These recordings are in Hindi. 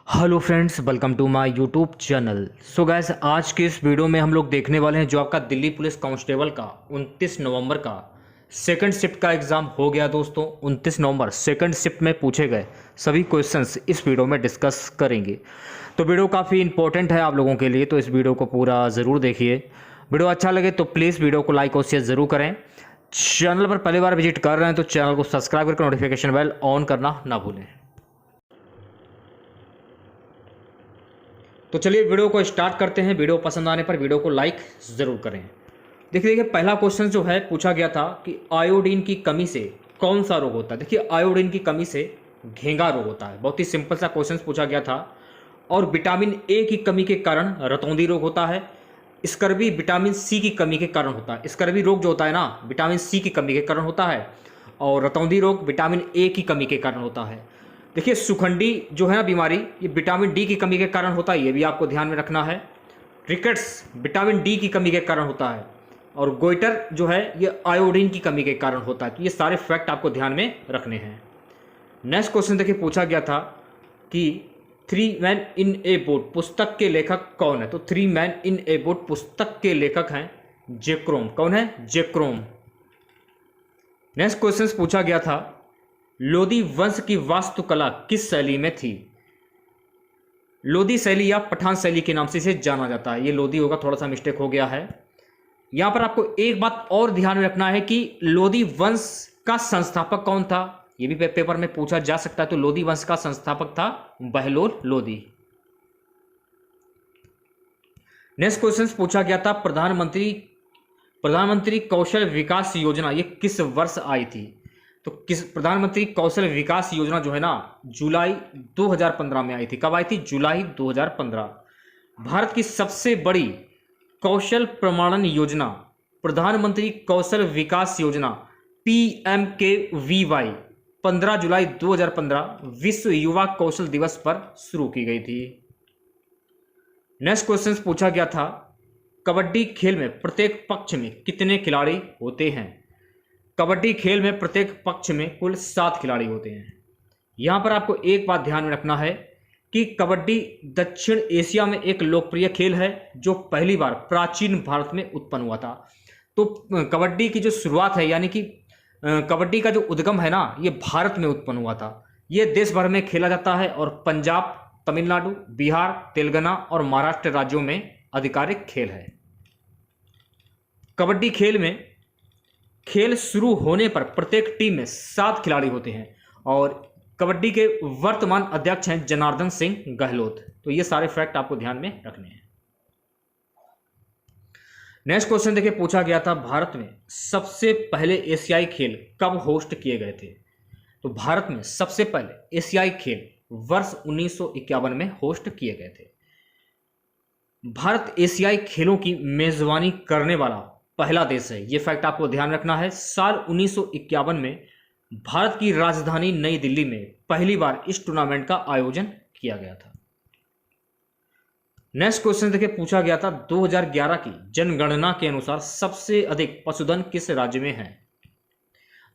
Hello friends, welcome to my YouTube channel. So guys, आज के इस वीडियो में हम लोग देखने वाले हैं जो आपका दिल्ली पुलिस कांस्टेबल का 29 नवंबर का सेकंड शिफ्ट का एग्ज़ाम हो गया। दोस्तों 29 नवंबर सेकंड शिफ्ट में पूछे गए सभी क्वेश्चंस इस वीडियो में डिस्कस करेंगे। तो वीडियो काफ़ी इंपॉर्टेंट है आप लोगों के लिए, तो इस वीडियो को पूरा ज़रूर देखिए। वीडियो अच्छा लगे तो प्लीज़ वीडियो को लाइक और शेयर ज़रूर करें। चैनल पर पहली बार विजिट कर रहे हैं तो चैनल को सब्सक्राइब करके नोटिफिकेशन बेल ऑन करना ना भूलें। तो चलिए वीडियो को स्टार्ट करते हैं। वीडियो पसंद आने पर वीडियो को लाइक ज़रूर करें। देखिए पहला क्वेश्चन जो है पूछा गया था कि आयोडीन की कमी से कौन सा रोग होता है। देखिए आयोडीन की कमी से घेंगा रोग होता है। बहुत ही सिंपल सा क्वेश्चन पूछा गया था। और विटामिन ए की कमी के कारण रतौंधी रोग होता है। स्कर्वी विटामिन सी की कमी के कारण होता है। स्कर्वी रोग जो होता है ना, विटामिन सी की कमी के कारण होता है। और रतौंधी रोग विटामिन ए की कमी के कारण होता है। देखिए सुखंडी जो है ना बीमारी, ये विटामिन डी की कमी के कारण होता है, ये भी आपको ध्यान में रखना है। रिकेट्स विटामिन डी की कमी के कारण होता है। और गोइटर जो है ये आयोडीन की कमी के कारण होता है। तो ये सारे फैक्ट आपको ध्यान में रखने हैं। नेक्स्ट क्वेश्चन देखिए पूछा गया था कि three man in A boat पुस्तक के लेखक कौन है। तो three man in A boat पुस्तक के लेखक हैं जैक्रोम। कौन है? जैक्रोम। नेक्स्ट क्वेश्चन पूछा गया था लोदी वंश की वास्तुकला किस शैली में थी। लोदी शैली या पठान शैली के नाम से इसे जाना जाता है। ये लोदी होगा, थोड़ा सा मिस्टेक हो गया है। यहां पर आपको एक बात और ध्यान में रखना है कि लोदी वंश का संस्थापक कौन था, ये भी पेपर में पूछा जा सकता है। तो लोदी वंश का संस्थापक था बहलोल लोदी। नेक्स्ट क्वेश्चन पूछा गया था प्रधानमंत्री कौशल विकास योजना ये किस वर्ष आई थी। तो किस प्रधानमंत्री कौशल विकास योजना जो है ना, जुलाई 2015 में आई थी। कब आई थी? जुलाई 2015। भारत की सबसे बड़ी कौशल प्रमाणन योजना प्रधानमंत्री कौशल विकास योजना PMKVY 15 जुलाई 2015 विश्व युवा कौशल दिवस पर शुरू की गई थी। नेक्स्ट क्वेश्चन पूछा गया था कबड्डी खेल में प्रत्येक पक्ष में कितने खिलाड़ी होते हैं। कबड्डी खेल में प्रत्येक पक्ष में कुल 7 खिलाड़ी होते हैं। यहां पर आपको एक बात ध्यान में रखना है कि कबड्डी दक्षिण एशिया में एक लोकप्रिय खेल है जो पहली बार प्राचीन भारत में उत्पन्न हुआ था। तो कबड्डी की जो शुरुआत है, यानी कि कबड्डी का जो उद्गम है ना, ये भारत में उत्पन्न हुआ था। ये देश भर में खेला जाता है और पंजाब, तमिलनाडु, बिहार, तेलंगाना और महाराष्ट्र राज्यों में आधिकारिक खेल है। कबड्डी खेल शुरू होने पर प्रत्येक टीम में 7 खिलाड़ी होते हैं। और कबड्डी के वर्तमान अध्यक्ष हैं जनार्दन सिंह गहलोत। तो ये सारे फैक्ट आपको ध्यान में रखने हैं। नेक्स्ट क्वेश्चन देखिए पूछा गया था भारत में सबसे पहले एशियाई खेल कब होस्ट किए गए थे। तो भारत में सबसे पहले एशियाई खेल वर्ष 1951 में होस्ट किए गए थे। भारत एशियाई खेलों की मेजबानी करने वाला पहला देश है। यह फैक्ट आपको ध्यान रखना है। साल 1951 में भारत की राजधानी नई दिल्ली में पहली बार इस टूर्नामेंट का आयोजन किया गया था। नेक्स्ट क्वेश्चन देखिए पूछा गया था 2011 की जनगणना के अनुसार सबसे अधिक पशुधन किस राज्य में है।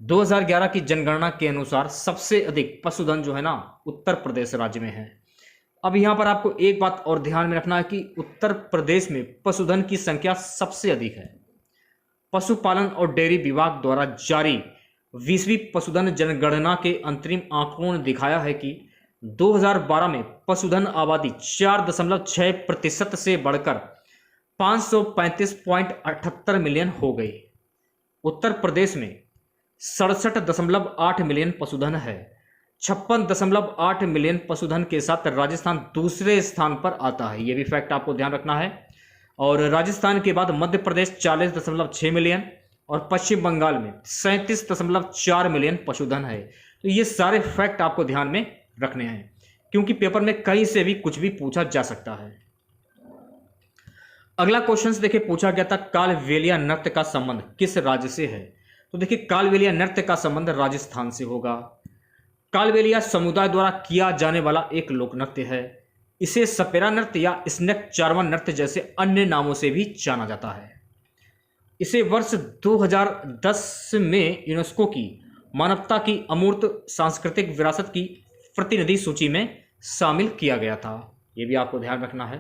2011 की जनगणना के अनुसार सबसे अधिक पशुधन जो है ना, उत्तर प्रदेश राज्य में है। अब यहां पर आपको एक बात और ध्यान में रखना है कि उत्तर प्रदेश में पशुधन की संख्या सबसे अधिक है। पशुपालन और डेयरी विभाग द्वारा जारी 20वीं पशुधन जनगणना के अंतरिम आंकड़ों ने दिखाया है कि 2012 में पशुधन आबादी 4.6% से बढ़कर 535.78 मिलियन हो गई। उत्तर प्रदेश में 67.8 मिलियन पशुधन है। 56.8 मिलियन पशुधन के साथ राजस्थान दूसरे स्थान पर आता है। यह भी फैक्ट आपको ध्यान रखना है। और राजस्थान के बाद मध्य प्रदेश 40.6 मिलियन और पश्चिम बंगाल में 37.4 मिलियन पशुधन है। तो ये सारे फैक्ट आपको ध्यान में रखने हैं, क्योंकि पेपर में कहीं से भी कुछ भी पूछा जा सकता है। अगला क्वेश्चन देखिए पूछा गया था कालबेलिया नृत्य का संबंध किस राज्य से है। तो देखिए कालबेलिया नृत्य का संबंध राजस्थान से होगा। कालबेलिया समुदाय द्वारा किया जाने वाला एक लोक नृत्य है। इसे सपेरा नृत्य या स्नेक चार्वा नृत्य जैसे अन्य नामों से भी जाना जाता है। इसे वर्ष 2010 में यूनेस्को की मानवता की अमूर्त सांस्कृतिक विरासत की प्रतिनिधि सूची में शामिल किया गया था? ये भी आपको ध्यान रखना है।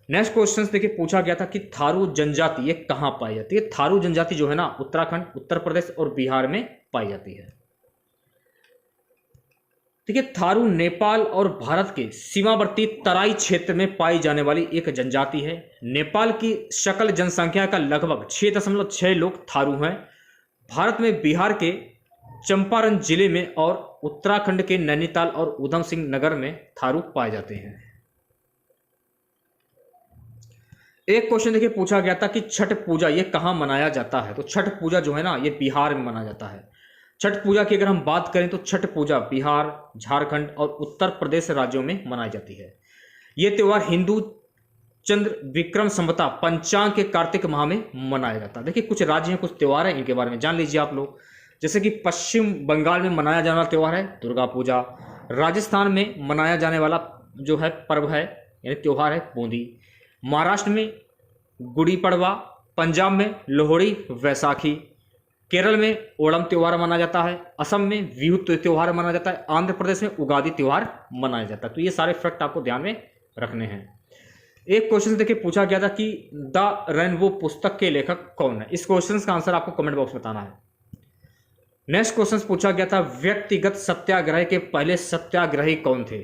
नेक्स्ट क्वेश्चन देखिए पूछा गया था कि थारू जनजाति ये कहाँ पाई जाती है? थारू जनजाति जो है ना उत्तराखंड, उत्तर प्रदेश और बिहार में पाई जाती है। देखिए थारू नेपाल और भारत के सीमावर्ती तराई क्षेत्र में पाई जाने वाली एक जनजाति है। नेपाल की सकल जनसंख्या का लगभग 6.6 लोग थारू हैं। भारत में बिहार के चंपारण जिले में और उत्तराखंड के नैनीताल और उधम सिंह नगर में थारू पाए जाते हैं। एक क्वेश्चन देखिए पूछा गया था कि छठ पूजा ये कहाँ मनाया जाता है? तो छठ पूजा जो है ना ये बिहार में मनाया जाता है। छठ पूजा की अगर हम बात करें तो छठ पूजा बिहार, झारखंड और उत्तर प्रदेश राज्यों में मनाई जाती है। ये त्यौहार हिंदू चंद्र विक्रम संवता पंचांग के कार्तिक माह में मनाया जाता है। देखिए कुछ राज्य हैं, कुछ त्यौहार हैं, इनके बारे में जान लीजिए आप लोग। जैसे कि पश्चिम बंगाल में मनाया जाने वाला त्यौहार है दुर्गा पूजा। राजस्थान में मनाया जाने वाला जो है पर्व है यानी त्यौहार है बूंदी। महाराष्ट्र में गुड़ी पड़वा, पंजाब में लोहड़ी, वैसाखी, केरल में ओणम त्यौहार मनाया जाता है, असम में बिहू त्यौहार मनाया जाता है, आंध्र प्रदेश में उगादि त्यौहार मनाया जाता है। तो ये सारे फैक्ट आपको ध्यान में रखने हैं। एक क्वेश्चन देखिए पूछा गया था कि द रेनबो पुस्तक के लेखक कौन है? इस क्वेश्चन का आंसर आपको कमेंट बॉक्स में बताना है। नेक्स्ट क्वेश्चन पूछा गया था व्यक्तिगत सत्याग्रह के पहले सत्याग्रही कौन थे?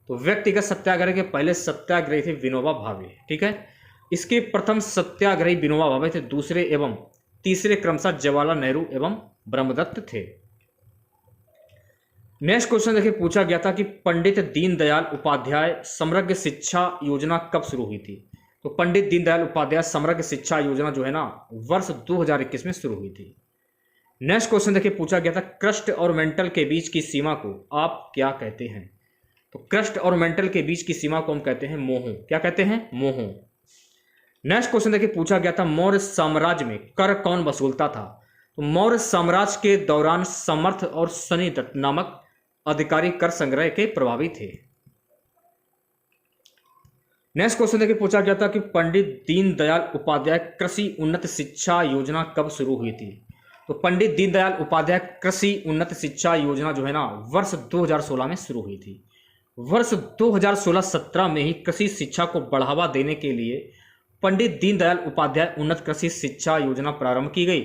तो व्यक्तिगत सत्याग्रह के पहले सत्याग्रही थे विनोबा भावे। ठीक है, इसके प्रथम सत्याग्रही विनोबा भावे थे, दूसरे एवं तीसरे क्रमशः जवाहरलाल नेहरू एवं ब्रह्मदत्त थे। नेक्स्ट क्वेश्चन देखिए पूछा गया था कि पंडित दीनदयाल उपाध्याय समग्र शिक्षा योजना कब शुरू हुई थी? तो पंडित दीनदयाल उपाध्याय समग्र शिक्षा योजना जो है ना वर्ष 2021 में शुरू हुई थी। नेक्स्ट क्वेश्चन देखिए पूछा गया था क्रस्ट और मेंटल के बीच की सीमा को आप क्या कहते हैं? तो क्रस्ट और मेंटल के बीच की सीमा को हम कहते हैं मोह। क्या कहते हैं? मोह। नेक्स्ट क्वेश्चन देखिए पूछा गया था मौर्य साम्राज्य में कर कौन वसूलता था? तो मौर्य साम्राज्य के दौरान समर्थ और शनिदत्त नामक अधिकारी कर संग्रह के प्रभावी थे। नेक्स्ट क्वेश्चन देखिए पूछा गया था कि पंडित दीनदयाल उपाध्याय कृषि उन्नत शिक्षा योजना कब शुरू हुई थी? तो पंडित दीनदयाल उपाध्याय कृषि उन्नत शिक्षा योजना जो है ना वर्ष 2016 में शुरू हुई थी। वर्ष 2016-17 में ही कृषि शिक्षा को बढ़ावा देने के लिए पंडित दीनदयाल उपाध्याय उन्नत कृषि शिक्षा योजना प्रारंभ की गई,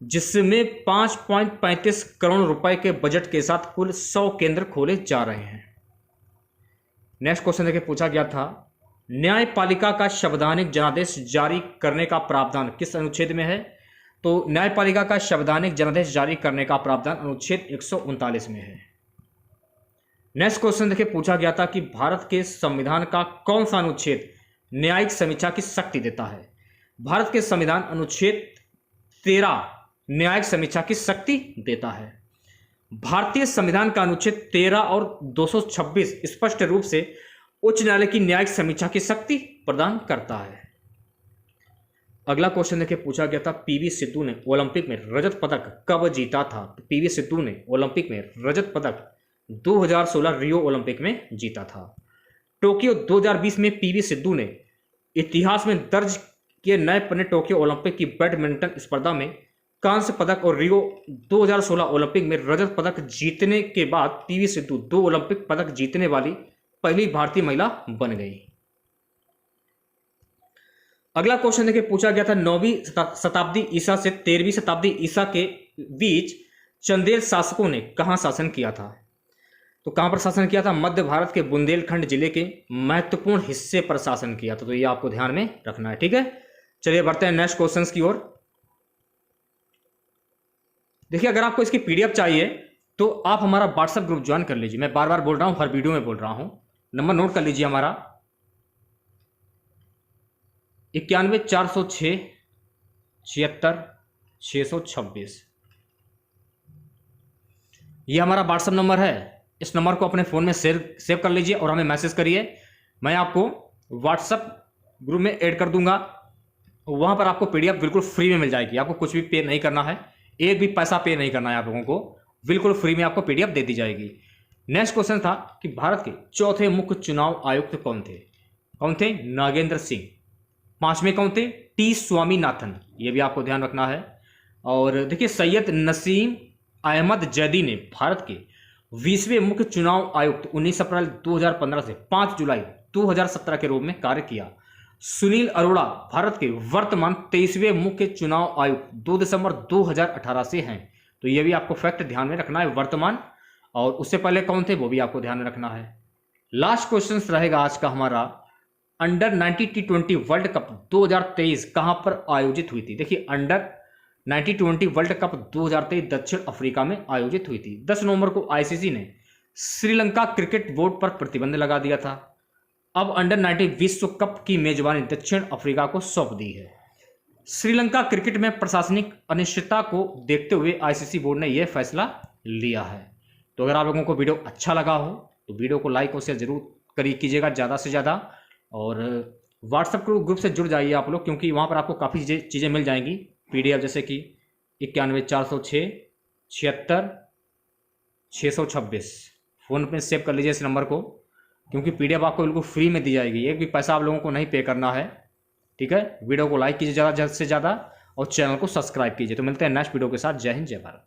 जिसमें 5.35 करोड़ रुपए के बजट के साथ कुल 100 केंद्र खोले जा रहे हैं। नेक्स्ट क्वेश्चन देखिए पूछा गया था न्यायपालिका का संवैधानिक जनादेश जारी करने का प्रावधान किस अनुच्छेद में है? तो न्यायपालिका का संवैधानिक जनादेश जारी करने का प्रावधान अनुच्छेद 139 में है। नेक्स्ट क्वेश्चन देखिए पूछा गया था कि भारत के संविधान का कौन सा अनुच्छेद न्यायिक समीक्षा की शक्ति देता है? भारत के संविधान अनुच्छेद 13 न्यायिक समीक्षा की शक्ति देता है। भारतीय संविधान का अनुच्छेद 13 और 226 स्पष्ट रूप से उच्च न्यायालय की न्यायिक समीक्षा की शक्ति प्रदान करता है। अगला क्वेश्चन देखिए पूछा गया था पीवी सिंधु ने ओलंपिक में रजत पदक कब जीता था? पीवी सिंधु ने ओलंपिक में रजत पदक 2016 रियो ओलंपिक में जीता था। टोक्यो 2020 में पीवी सिंधु ने इतिहास में दर्ज किए नए पन्ने टोक्यो ओलंपिक की बैडमिंटन स्पर्धा में कांस्य पदक और रियो 2016 ओलंपिक में रजत पदक जीतने के बाद पीवी सिंधु 2 ओलंपिक पदक जीतने वाली पहली भारतीय महिला बन गई। अगला क्वेश्चन देखिए पूछा गया था 9वीं शताब्दी ईसा से 13वीं शताब्दी ईसा के बीच चंदेल शासकों ने कहां शासन किया था? तो कहां पर शासन किया था? मध्य भारत के बुंदेलखंड जिले के महत्वपूर्ण हिस्से पर शासन किया था। तो ये आपको ध्यान में रखना है। ठीक है, चलिए बढ़ते हैं नेक्स्ट क्वेश्चंस की ओर। देखिए अगर आपको इसकी पीडीएफ चाहिए तो आप हमारा व्हाट्सएप ग्रुप ज्वाइन कर लीजिए। मैं बार बार बोल रहा हूं, हर वीडियो में बोल रहा हूं, नंबर नोट कर लीजिए हमारा 91 406 76 626। ये हमारा व्हाट्सएप नंबर है। इस नंबर को अपने फ़ोन में सेव कर लीजिए और हमें मैसेज करिए। मैं आपको व्हाट्सएप ग्रुप में ऐड कर दूंगा। वहाँ पर आपको पीडीएफ बिल्कुल फ्री में मिल जाएगी। आपको कुछ भी पे नहीं करना है, एक भी पैसा पे नहीं करना है आप लोगों को, बिल्कुल फ्री में आपको पीडीएफ दे दी जाएगी। नेक्स्ट क्वेश्चन था कि भारत के चौथे मुख्य चुनाव आयुक्त कौन थे? कौन थे? नागेंद्र सिंह। 5वें कौन थे? टी स्वामीनाथन। ये भी आपको ध्यान रखना है। और देखिए सैयद नसीम अहमद जैदी ने भारत के 20वें मुख्य चुनाव आयुक्त 19 अप्रैल 2015 से 5 जुलाई 2017 के रूप में कार्य किया। सुनील अरोड़ा भारत के वर्तमान 23वें मुख्य चुनाव आयुक्त 2 दिसंबर 2018 से हैं। तो ये भी आपको फैक्ट ध्यान में रखना है, वर्तमान, और उससे पहले कौन थे वो भी आपको ध्यान में रखना है। लास्ट क्वेश्चन रहेगा आज का हमारा, अंडर 90 T20 वर्ल्ड कप 2023 कहां पर आयोजित हुई थी। देखिए अंडर 90 T20 वर्ल्ड कप 2023 दक्षिण अफ्रीका में आयोजित हुई थी। 10 नवंबर को आईसीसी ने श्रीलंका क्रिकेट बोर्ड पर प्रतिबंध लगा दिया था। अब अंडर 90 विश्व कप की मेजबानी दक्षिण अफ्रीका को सौंप दी है। श्रीलंका क्रिकेट में प्रशासनिक अनिश्चितता को देखते हुए आईसीसी बोर्ड ने यह फैसला लिया है। तो अगर आप लोगों को वीडियो अच्छा लगा हो तो वीडियो को लाइक और शेयर जरूर कीजिएगा ज़्यादा से ज़्यादा, और व्हाट्सएप ग्रुप से जुड़ जाइए आप लोग, क्योंकि वहाँ पर आपको काफ़ी चीज़ें मिल जाएंगी पीडीएफ, जैसे कि 91 406 76 626। फ़ोन पे सेव कर लीजिए इस नंबर को, क्योंकि पीडीएफ आपको बिल्कुल फ्री में दी जाएगी, एक भी पैसा आप लोगों को नहीं पे करना है। ठीक है, वीडियो को लाइक कीजिए ज़्यादा से ज़्यादा और चैनल को सब्सक्राइब कीजिए। तो मिलते हैं नेक्स्ट वीडियो के साथ। जय हिंद, जय भारत।